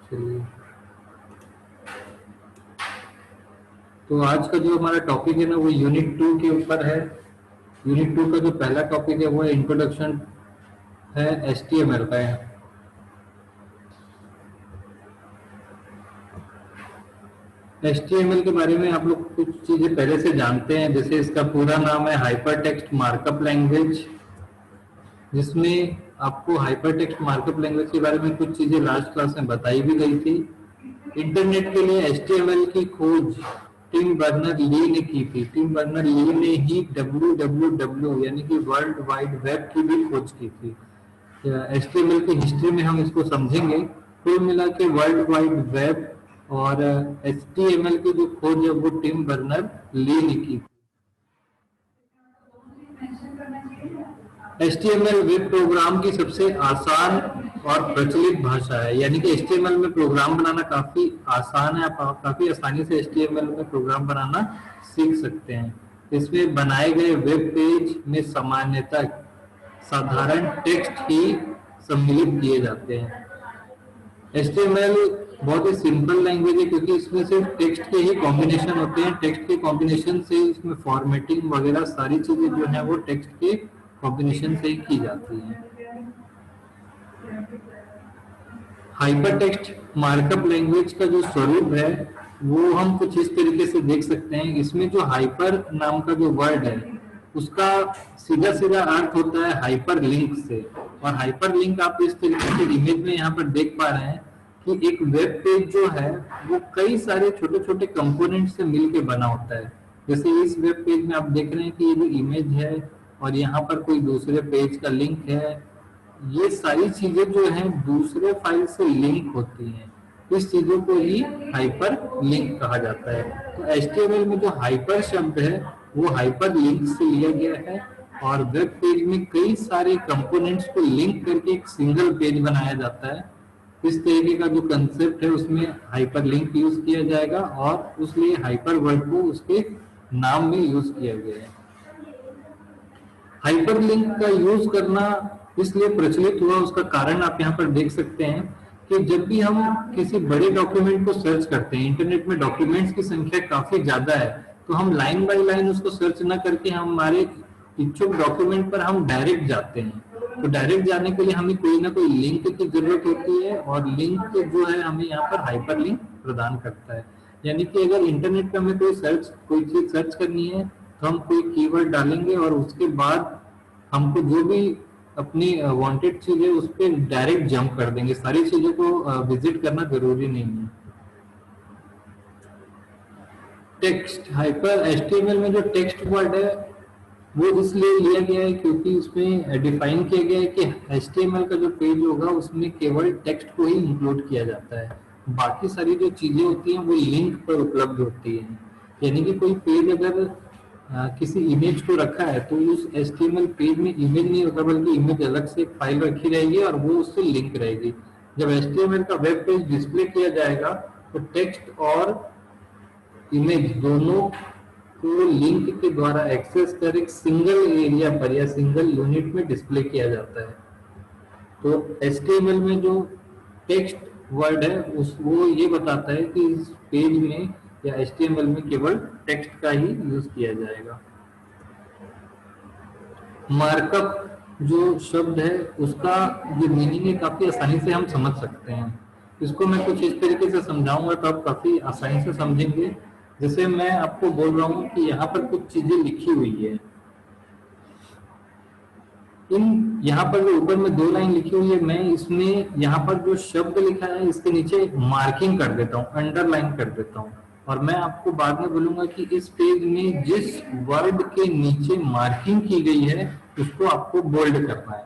चलिए, तो आज का जो हमारा टॉपिक है ना वो यूनिट 2 के ऊपर है। यूनिट 2 का जो पहला टॉपिक है वो इंट्रोडक्शन है HTML का है। HTML के बारे में आप लोग कुछ चीजें पहले से जानते हैं, जैसे इसका पूरा नाम है हाइपर टेक्स्ट मार्कअप लैंग्वेज, जिसमें आपको हाइपर टेक्स्ट मार्कअप लैंग्वेज के बारे में कुछ चीजें लास्ट क्लास में बताई भी गई थी। इंटरनेट के लिए HTML की खोज टिम बर्नर ली ने की थी। टिम बर्नर ली ने ही WWW यानी कि वर्ल्ड वाइड वेब की भी खोज की थी। HTML की हिस्ट्री में हम इसको समझेंगे। कुल मिला के वर्ल्ड वाइड वेब और HTML की जो खोज है वो टिम बर्नर ली ने की। HTML वेब प्रोग्राम की सबसे आसान और प्रचलित भाषा है, यानी कि HTML में प्रोग्राम बनाना काफी आसान है। आप काफी आसानी से HTML में प्रोग्राम बनाना सीख सकते हैं। इसमें बनाए गए वेब पेज में सामान्यतः साधारण टेक्स्ट ही सम्मिलित किए जाते हैं। HTML बहुत ही सिंपल लैंग्वेज है क्योंकि इसमें सिर्फ टेक्स्ट के ही कॉम्बिनेशन होते हैं। टेक्स्ट के कॉम्बिनेशन से इसमें फॉर्मेटिंग वगैरह सारी चीजें जो है वो टेक्स्ट के कॉम्बिनेशन से ही की जाती है। हाइपर टेक्स्ट मार्कअप लैंग्वेज का जो स्वरूप है वो हम कुछ इस तरीके से देख सकते हैं। इसमें जो हाइपर नाम का जो वर्ड है उसका सीधा सीधा अर्थ होता है हाइपर लिंक से, और हाइपर लिंक आप इस तरीके से इमेज में यहाँ पर देख पा रहे हैं कि एक वेब पेज जो है वो कई सारे छोटे छोटे कंपोनेंट से मिलके बना होता है। जैसे इस वेब पेज में आप देख रहे हैं कि ये जो इमेज है और यहाँ पर कोई दूसरे पेज का लिंक है, ये सारी चीजें जो हैं दूसरे फाइल से लिंक होती हैं। इस चीजों को ही हाइपर लिंक कहा जाता है। तो HTML में जो हाइपर शब्द है वो हाइपर लिंक से लिया गया है, और वेब पेज में कई सारे कंपोनेंट्स को लिंक करके एक सिंगल पेज बनाया जाता है। इस तरीके का जो कंसेप्ट है उसमें हाइपर लिंक यूज किया जाएगा, और उसलिए हाइपर वर्ड को उसके नाम में यूज किया गया है। हाइपरलिंक का यूज करना इसलिए प्रचलित हुआ, उसका कारण आप यहाँ पर देख सकते हैं कि जब भी हम किसी बड़े डॉक्यूमेंट को सर्च करते हैं, इंटरनेट में डॉक्यूमेंट्स की संख्या काफी ज्यादा है, तो हम लाइन बाय लाइन उसको सर्च न करके हमारे इच्छुक डॉक्यूमेंट पर हम डायरेक्ट जाते हैं। तो डायरेक्ट जाने के लिए हमें कोई ना कोई लिंक की जरूरत होती है, और लिंक जो है हमें यहाँ पर हाइपर लिंक प्रदान करता है। यानी कि अगर इंटरनेट पर हमें कोई चीज सर्च करनी है तो हम कोई कीवर्ड डालेंगे और उसके बाद हमको जो भी अपनी वांटेड चीज है उस पर डायरेक्ट जंप कर देंगे। सारी चीजों को विजिट करना जरूरी नहीं है। टेक्स्ट हाइपर HTML में जो टेक्स्ट वर्ड है वो इसलिए लिया गया है क्योंकि उसमें डिफाइन किया गया है कि HTML का जो पेज होगा उसमें केवल टेक्स्ट को ही इंक्लूड किया जाता है। बाकी सारी जो चीजें होती हैं वो लिंक पर उपलब्ध होती हैं। यानी कि कोई पेज अगर किसी इमेज को रखा है तो उस HTML पेज में इमेज नहीं होगा, बल्कि इमेज अलग से एक फाइल रखी रहेगी और वो उससे लिंक रहेगी। जब HTML का वेब पेज डिस्प्ले किया जाएगा तो टेक्स्ट और इमेज दोनों को लिंक के द्वारा एक्सेस कर एक सिंगल एरिया पर या सिंगल यूनिट में डिस्प्ले किया जाता है। तो HTML में जो टेक्स्ट वर्ड है वो ये बताता है कि इस पेज में या HTML में केवल टेक्स्ट का ही यूज किया जाएगा। मार्कअप जो शब्द है उसका जो मीनिंग है काफी आसानी से हम समझ सकते हैं। इसको मैं कुछ इस तरीके से समझाऊंगा तो आप काफी आसानी से समझेंगे। जैसे मैं आपको बोल रहा हूँ कि यहाँ पर कुछ चीजें लिखी हुई है, यहाँ पर जो ऊपर में 2 लाइन लिखी हुई है, मैं इसमें यहाँ पर जो शब्द लिखा है इसके नीचे मार्किंग कर देता हूँ, अंडरलाइन कर देता हूँ, और मैं आपको बाद में बोलूंगा कि इस पेज में जिस वर्ड के नीचे मार्किंग की गई है उसको आपको बोल्ड करना है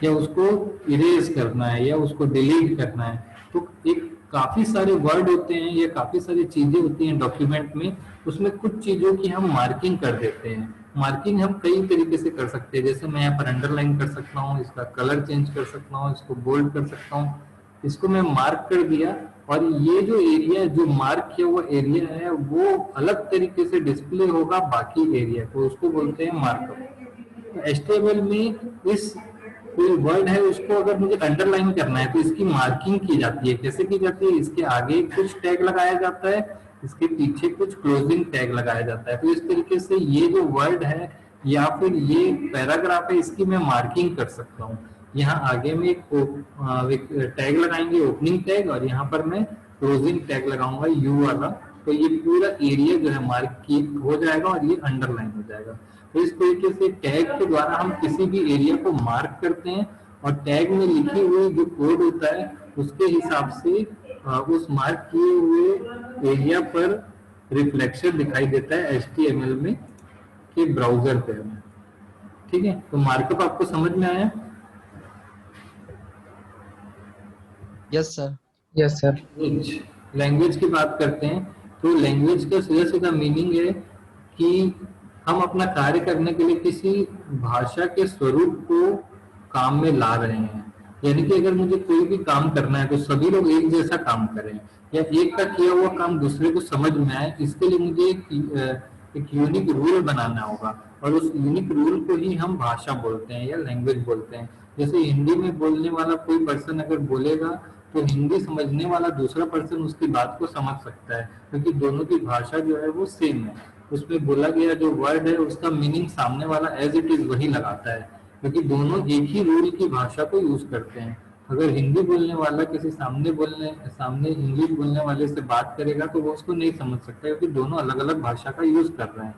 या उसको इरेज करना है या उसको डिलीट करना है। तो एक काफी सारे वर्ड होते हैं या काफी सारी चीजें होती हैं डॉक्यूमेंट में, उसमें कुछ चीजों की हम मार्किंग कर देते हैं। मार्किंग हम कई तरीके से कर सकते हैं, जैसे मैं यहाँ पर अंडरलाइन कर सकता हूँ, इसका कलर चेंज कर सकता हूँ, इसको बोल्ड कर सकता हूँ। इसको मैं मार्क कर दिया और ये जो एरिया जो मार्क किया हुआ एरिया है वो अलग तरीके से डिस्प्ले होगा बाकी एरिया को, उसको बोलते हैं मार्कअप। HTML में इस कोई वर्ड है उसको अगर मुझे अंडरलाइन करना है तो इसकी मार्किंग की जाती है। कैसे की जाती है? इसके आगे कुछ टैग लगाया जाता है, इसके पीछे कुछ क्लोजिंग टैग लगाया जाता है। तो इस तरीके से ये जो वर्ड है या फिर ये पैराग्राफ है, इसकी मैं मार्किंग कर सकता हूँ। यहाँ आगे में एक टैग लगाएंगे, ओपनिंग टैग, और यहाँ पर मैं क्लोजिंग टैग लगाऊंगा यू वाला। तो ये पूरा एरिया जो है मार्क हो जाएगा और ये अंडरलाइन हो जाएगा। तो इस तरीके से टैग के द्वारा हम किसी भी एरिया को मार्क करते हैं, और टैग में लिखी हुई जो कोड होता है उसके हिसाब से उस मार्क किए हुए एरिया पर रिफ्लेक्शन दिखाई देता है HTML में कि ब्राउजर पे हमें। ठीक है, तो मार्कअप आपको समझ में आया? Yes sir. Yes sir. Language की बात करते हैं। तो लैंग्वेज का सीधा सीधा मीनिंग है कि हम अपना कार्य करने के लिए किसी भाषा के स्वरूप को काम में ला रहे हैं। यानी कि अगर मुझे कोई भी काम करना है तो सभी लोग एक जैसा काम करें, या एक का किया हुआ काम दूसरे को समझ में आए, इसके लिए मुझे एक यूनिक रूल बनाना होगा, और उस यूनिक रूल को ही हम भाषा बोलते हैं या लैंग्वेज बोलते हैं। जैसे हिंदी में बोलने वाला कोई पर्सन अगर बोलेगा तो हिंदी समझने वाला दूसरा पर्सन उसकी बात को समझ सकता है, क्योंकि दोनों की भाषा जो है वो सेम है। उसमें बोला गया जो वर्ड है उसका मीनिंग सामने वाला एज इट इज वही लगाता है, क्योंकि दोनों एक ही रूल की भाषा को यूज करते हैं। अगर हिंदी बोलने वाला किसी सामने इंग्लिश बोलने वाले से बात करेगा तो वो उसको नहीं समझ सकता, क्योंकि दोनों अलग अलग भाषा का यूज कर रहे हैं।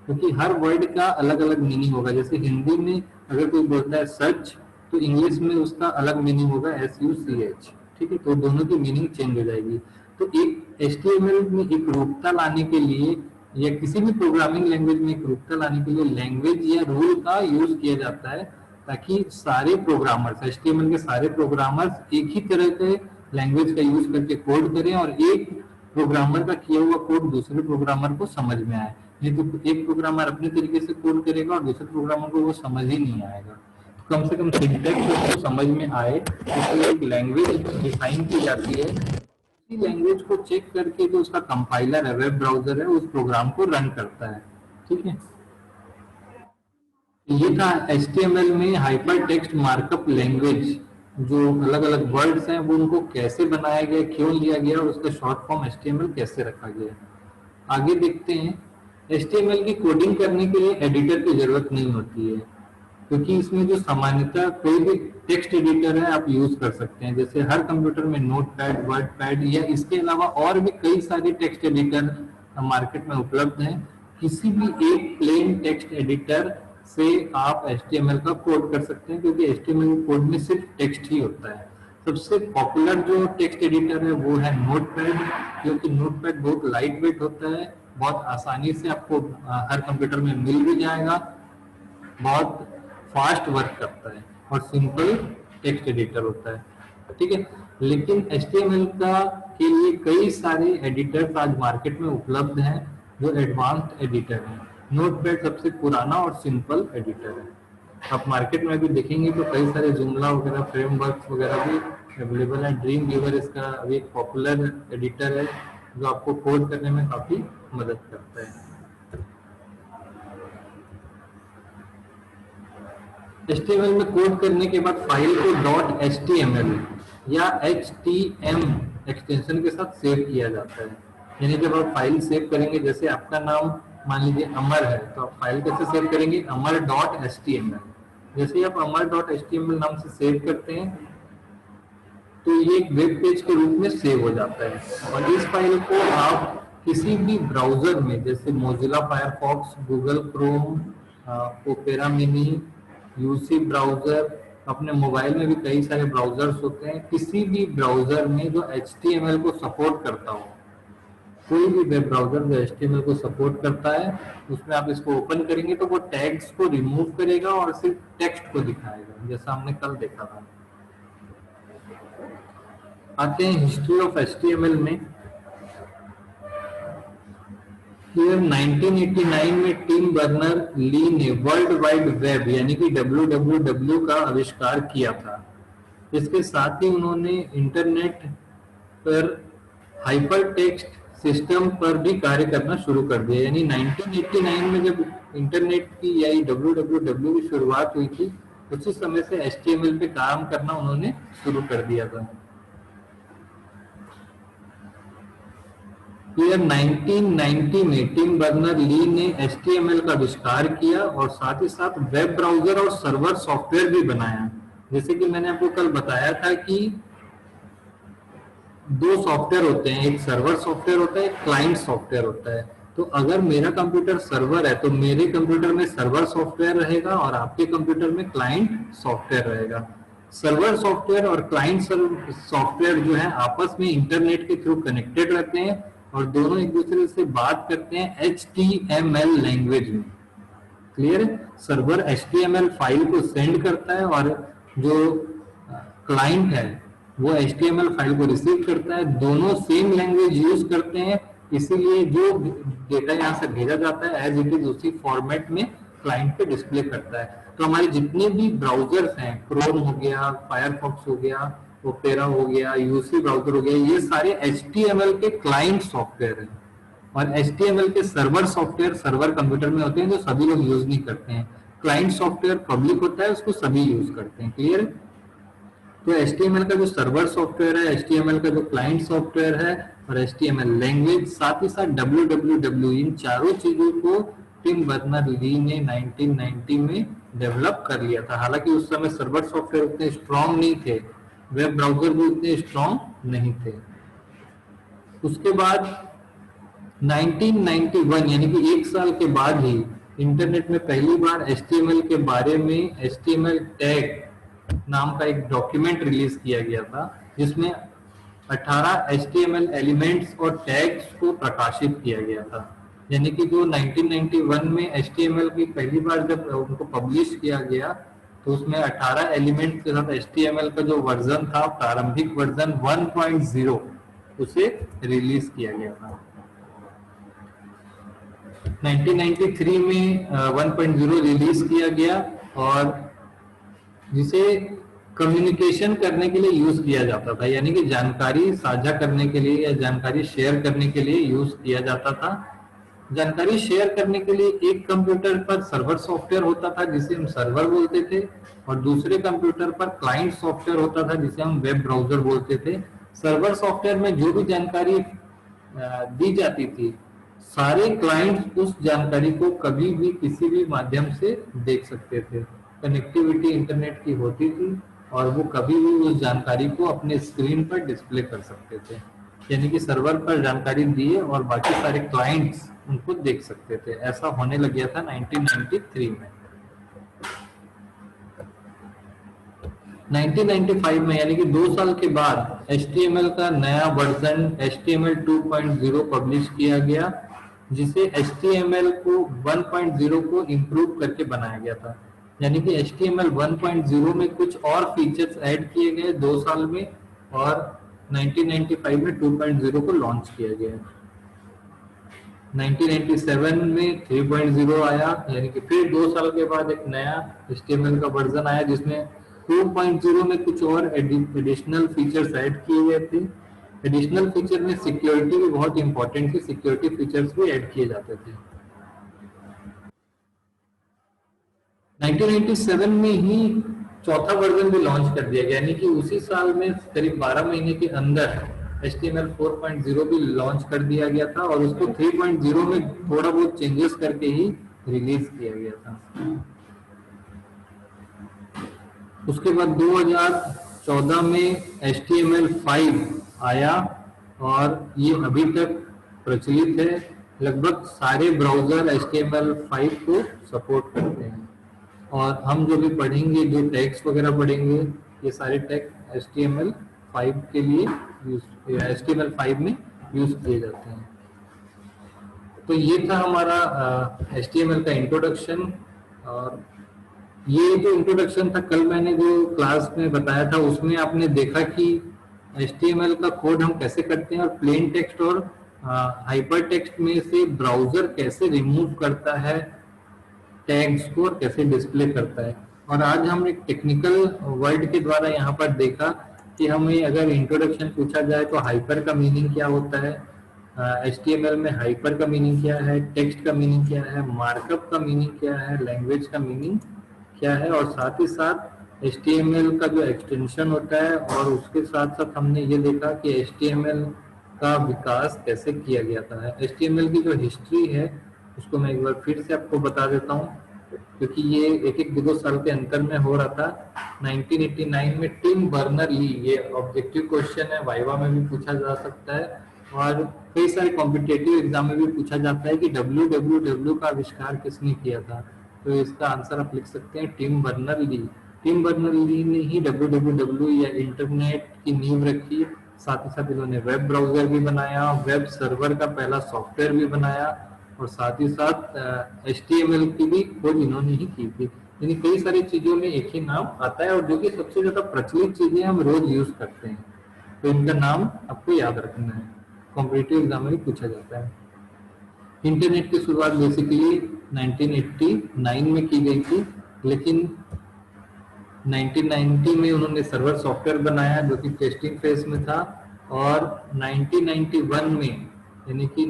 क्योंकि हर वर्ड का अलग अलग मीनिंग होगा। जैसे हिंदी में अगर कोई बोलता है सच, तो इंग्लिश में उसका अलग मीनिंग होगा SUCH। ठीक है, तो दोनों की मीनिंग चेंज हो जाएगी। तो एक HTML में एक रूपता लाने के लिए, या किसी भी प्रोग्रामिंग लैंग्वेज में एक रूपता लाने के लिए लैंग्वेज या रूल का यूज किया जाता है, ताकि सारे प्रोग्रामर्स, HTML के सारे प्रोग्रामर्स एक ही तरह के लैंग्वेज का यूज करके कोड करें, और एक प्रोग्रामर का किया हुआ कोड दूसरे प्रोग्रामर को समझ में आए। नहीं तो एक प्रोग्रामर अपने तरीके से कोड करेगा और दूसरे प्रोग्रामर को वो समझ ही नहीं आएगा। तो कम से कम सिंटैक्स उसको समझ में आए, इसलिए एक लैंग्वेज डिफाइन की जाती है। उसी लैंग्वेज को चेक करके जो उसका कंपाइलर है, वेब ब्राउजर है, उस प्रोग्राम को रन करता है। ठीक है, ये था HTML में हाइपर टेक्स्ट मार्कअप लैंग्वेज। जो अलग अलग वर्ड्स हैं वो उनको कैसे बनाया गया, क्यों लिया गया, और उसका शॉर्ट फॉर्म HTML कैसे रखा गया। आगे देखते हैं। HTML की कोडिंग करने के लिए एडिटर की जरूरत नहीं होती है, क्योंकि इसमें जो सामान्यतः कोई भी टेक्स्ट एडिटर है आप यूज कर सकते हैं। जैसे हर कंप्यूटर में नोटपैड, वर्डपैड, या इसके अलावा और भी कई सारे टेक्स्ट एडिटर मार्केट में उपलब्ध हैं। किसी भी एक प्लेन टेक्स्ट एडिटर से आप HTML का कोड कर सकते हैं, क्योंकि HTML कोड में सिर्फ टेक्स्ट ही होता है। सबसे पॉपुलर जो टेक्स्ट एडिटर है वो है नोटपैड, क्योंकि नोटपैड बहुत लाइट वेट होता है, बहुत आसानी से आपको हर कंप्यूटर में मिल भी जाएगा, बहुत फास्ट वर्क करता है और सिंपल टेक्स्ट एडिटर होता है। ठीक है, लेकिन HTML के लिए कई सारे एडिटर्स आज मार्केट में उपलब्ध हैं जो एडवांस्ड एडिटर हैं। नोटपैड सबसे पुराना और सिंपल एडिटर है। आप मार्केट में भी देखेंगे तो कई सारे जुमला वगैरह, फ्रेमवर्क्स वगैरह भी अवेलेबल है। ड्रीम वीवर इसका अभी एक पॉपुलर एडिटर है जो आपको कोड करने में काफी मदद करता है। HTML में कोड करने के बाद फाइल को .html या HTM एक्सटेंशन के साथ सेव किया जाता है। यानी जब आप फाइल सेव करेंगे, जैसे आपका नाम मान लीजिए अमर है, तो आप फाइल कैसे सेव करेंगे? अमर.html। जैसे ही आप अमर.html नाम से सेव करते हैं तो ये एक वेब पेज के रूप में सेव हो जाता है, और इस फाइल को आप किसी भी ब्राउजर में, जैसे Mozilla Firefox, Google Chrome, opera mini, UC browser, अपने मोबाइल में भी कई सारे ब्राउजर्स होते हैं, किसी भी ब्राउजर में जो HTML को सपोर्ट करता हो, कोई भी वेब ब्राउजर जो HTML को सपोर्ट करता है, उसमें आप इसको ओपन करेंगे तो वो टैग्स को रिमूव करेगा और सिर्फ टेक्स्ट को दिखाएगा, जैसा हमने कल देखा था। आते हैं हिस्ट्री ऑफ HTML में। फिर 1989 में टिम बर्नर ली ने वर्ल्ड वाइड वेब यानी कि WWW का आविष्कार किया था। इसके साथ ही उन्होंने इंटरनेट पर हाइपर टेक्स्ट सिस्टम पर भी कार्य करना शुरू कर दिया। यानी 1989 में जब इंटरनेट की या WWW की शुरुआत हुई थी, उसी समय से HTML पे काम करना उन्होंने शुरू कर दिया था। ईयर 1990 में टिम बर्नर ली ने HTML का आविष्कार किया और साथ ही साथ वेब ब्राउजर और सर्वर सॉफ्टवेयर भी बनाया। जैसे कि मैंने आपको कल बताया था कि दो सॉफ्टवेयर होते हैं, एक सर्वर सॉफ्टवेयर होता है, एक क्लाइंट सॉफ्टवेयर होता है। तो अगर मेरा कंप्यूटर सर्वर है तो मेरे कंप्यूटर में सर्वर सॉफ्टवेयर रहेगा और आपके कंप्यूटर में क्लाइंट सॉफ्टवेयर रहेगा। सर्वर सॉफ्टवेयर और क्लाइंट सॉफ्टवेयर जो है आपस में इंटरनेट के थ्रू कनेक्टेड रहते हैं और दोनों एक दूसरे से बात करते हैं HTML लैंग्वेज में। क्लियर है? सर्वर HTML फाइल को सेंड करता है और जो क्लाइंट है वो HTML फाइल को रिसीव करता है। दोनों सेम लैंग्वेज यूज करते हैं, इसीलिए जो डेटा यहाँ से भेजा जाता है एज इट इज उसी फॉर्मेट में क्लाइंट पे डिस्प्ले करता है। तो हमारे जितने भी ब्राउजर्स हैं, क्रोम हो गया, फायरफॉक्स हो गया, ओपेरा हो गया, यूसी ब्राउजर हो गया, ये सारे HTML के क्लाइंट सॉफ्टवेयर हैं। और HTML के सर्वर सॉफ्टवेयर सर्वर कंप्यूटर में होते हैं जो सभी लोग यूज नहीं करते हैं। क्लाइंट सॉफ्टवेयर पब्लिक होता है, उसको सभी यूज करते हैं। क्लियर है? तो HTML का जो सर्वर सॉफ्टवेयर है, HTML का जो क्लाइंट सॉफ्टवेयर है और HTML लैंग्वेज, साथ ही साथ www, इन चारों चीजों को टिम बर्नर ली ने 1990 में डेवलप कर लिया था। हालांकि उस समय सर्वर सॉफ्टवेयर उतने स्ट्रांग नहीं थे, वेब ब्राउजर भी उतने स्ट्रांग नहीं थे। उसके बाद 1991 यानी कि एक साल के बाद ही इंटरनेट में पहली बार HTML के बारे में HTML टैग नाम का एक डॉक्यूमेंट रिलीज किया गया था, जिसमें 18 HTML एलिमेंट्स और टैग्स को प्रकाशित किया गया था। यानी कि जो 1991 में HTML की पहली बार जब उनको पब्लिश किया गया तो उसमें 18 एलिमेंट्स के साथ HTML का जो वर्जन था, प्रारंभिक वर्जन 1.0, उसे रिलीज किया गया था। 1993 में 1.0 रिलीज किया गया और जिसे कम्युनिकेशन करने के लिए यूज किया जाता था, यानी कि जानकारी साझा करने के लिए या जानकारी शेयर करने के लिए यूज किया जाता था। जानकारी शेयर करने के लिए एक कंप्यूटर पर सर्वर सॉफ्टवेयर होता था जिसे हम सर्वर बोलते थे और दूसरे कंप्यूटर पर क्लाइंट सॉफ्टवेयर होता था जिसे हम वेब ब्राउजर बोलते थे। सर्वर सॉफ्टवेयर में जो भी जानकारी दी जाती थी, सारे क्लाइंट्स उस जानकारी को कभी भी किसी भी माध्यम से देख सकते थे। कनेक्टिविटी इंटरनेट की होती थी और वो कभी भी उस जानकारी को अपने स्क्रीन पर डिस्प्ले कर सकते थे। यानी कि सर्वर पर जानकारी दिए और बाकी सारे क्लाइंट्स उनको देख सकते थे। ऐसा होने लग गया था 1993 में। 1995 में यानी कि 2 साल के बाद HTML का नया वर्जन HTML 2.0 पब्लिश किया गया, जिसे HTML को 1.0 को इम्प्रूव करके बनाया गया था। यानी कि HTML 1.0 में कुछ और फीचर्स ऐड किए गए 2 साल में और 1995 में 2.0 को लॉन्च किया गया। 1997 में 3.0 आया, यानी कि फिर 2 साल के बाद एक नया HTML का वर्जन आया जिसमें 2.0 में कुछ और एडिशनल फीचर्स ऐड किए गए थे। एडिशनल फीचर में सिक्योरिटी भी बहुत इंपॉर्टेंट थी, सिक्योरिटी फीचर्स भी ऐड किए जाते थे। 1997 में ही चौथा वर्जन भी लॉन्च कर दिया गया, यानी कि उसी साल में करीब 12 महीने के अंदर HTML 4.0 भी लॉन्च कर दिया गया था और उसको 3.0 में थोड़ा बहुत चेंजेस करके ही रिलीज किया गया था। उसके बाद 2014 में HTML 5 आया और ये अभी तक प्रचलित है। लगभग सारे ब्राउजर HTML 5 को सपोर्ट करते हैं और हम जो भी पढ़ेंगे, जो टैग्स वगैरह पढ़ेंगे, ये सारे टैग HTML 5 के लिए HTML 5 में यूज किए जाते हैं। तो ये था हमारा HTML का इंट्रोडक्शन। और ये जो इंट्रोडक्शन था, कल मैंने जो क्लास में बताया था उसमें आपने देखा कि HTML का कोड हम कैसे करते हैं और प्लेन टेक्स्ट और हाइपर टेक्स्ट में से ब्राउजर कैसे रिमूव करता है टैग्स को और कैसे डिस्प्ले करता है। और आज हम एक टेक्निकल वर्ड के द्वारा यहाँ पर देखा कि हमें अगर इंट्रोडक्शन पूछा जाए तो हाइपर का मीनिंग क्या होता है, HTML में हाइपर का मीनिंग क्या है, टेक्स्ट का मीनिंग क्या है, मार्कअप का मीनिंग क्या है, लैंग्वेज का मीनिंग क्या है, और साथ ही साथ HTML का जो एक्सटेंशन होता है, और उसके साथ साथ हमने ये देखा कि HTML का विकास कैसे किया गया था। HTML की जो हिस्ट्री है उसको मैं एक बार फिर से आपको बता देता हूँ, क्योंकि ये एक एक दो साल के अंतर में हो रहा था। 1989 में टिम बर्नर ली, ये ऑब्जेक्टिव क्वेश्चन है, वाइवा में भी पूछा जा सकता है और कई सारे कॉम्पिटेटिव एग्जाम में भी पूछा जाता है कि www का आविष्कार किसने किया था। तो इसका आंसर आप लिख सकते हैं Tim Berners Lee. Tim Berners Lee ने ही www या इंटरनेट की नींव रखी। साथ ही साथ इन्होंने वेब ब्राउजर भी बनाया, वेब सर्वर का पहला सॉफ्टवेयर भी बनाया, और साथ ही साथ HTML की भी खोज इन्होंने ही की थी। यानी कई सारी चीजों में एक ही नाम आता है, और जो कि सबसे ज्यादा प्रचलित चीजें हम रोज यूज करते हैं, तो इनका नाम आपको याद रखना है, कॉम्पिटिटिव एग्जाम में भी पूछा जाता है। इंटरनेट की शुरुआत बेसिकली 1989 में की गई थी, लेकिन 1990 में उन्होंने सर्वर सॉफ्टवेयर बनाया जो कि टेस्टिंग फेज में था, और 1991 में यानी कि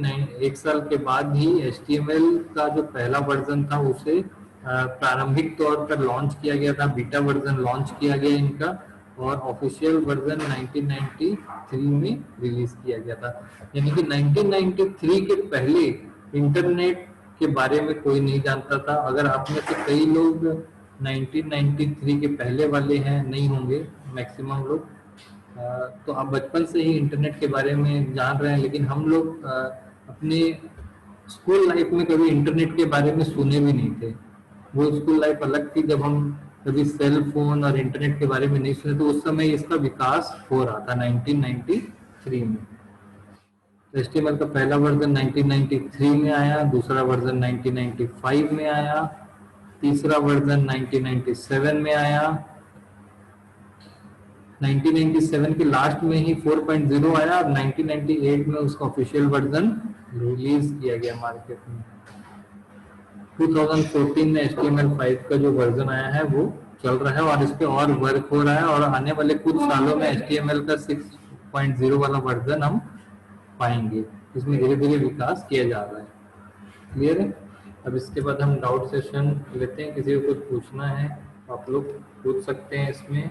एक साल के बाद ही HTML का जो पहला वर्जन था उसे प्रारंभिक तौर पर लॉन्च किया गया था, बीटा वर्जन लॉन्च किया गया इनका, और ऑफिशियल वर्जन 1993 में रिलीज किया गया था। यानी कि 1993 के पहले इंटरनेट के बारे में कोई नहीं जानता था। अगर आप में से कई लोग 1993 के पहले वाले हैं, नहीं होंगे मैक्सिमम लोग, तो आप बचपन से ही इंटरनेट के बारे में जान रहे हैं, लेकिन हम लोग अपने स्कूल लाइफ में कभी इंटरनेट के बारे में सुने भी नहीं थे। वो स्कूल लाइफ अलग थी जब हम कभी सेल फोन और इंटरनेट के बारे में नहीं सुने, तो उस समय इसका विकास हो रहा था 1993 में। HTML का पहला वर्जन 1993 में आया, दूसरा वर्जन 1995 में आया, तीसरा वर्जन 1997 में आया, 1997 के लास्ट में ही 4.0 आया, और 1998 में उसका ऑफिशियल वर्जन रिलीज किया गया मार्केट में। 2014 में HTML5 का जो वर्जन आया है वो चल रहा है, और इस पे और वर्क हो रहा है, और आने वाले कुछ सालों में HTML का 6.0 वाला वर्जन हम पाएंगे। इसमें धीरे धीरे विकास किया जा रहा है। क्लियर है? अब इसके बाद हम डाउट सेशन लेते हैं। किसी को कुछ पूछना है तो आप लोग पूछ सकते हैं इसमें।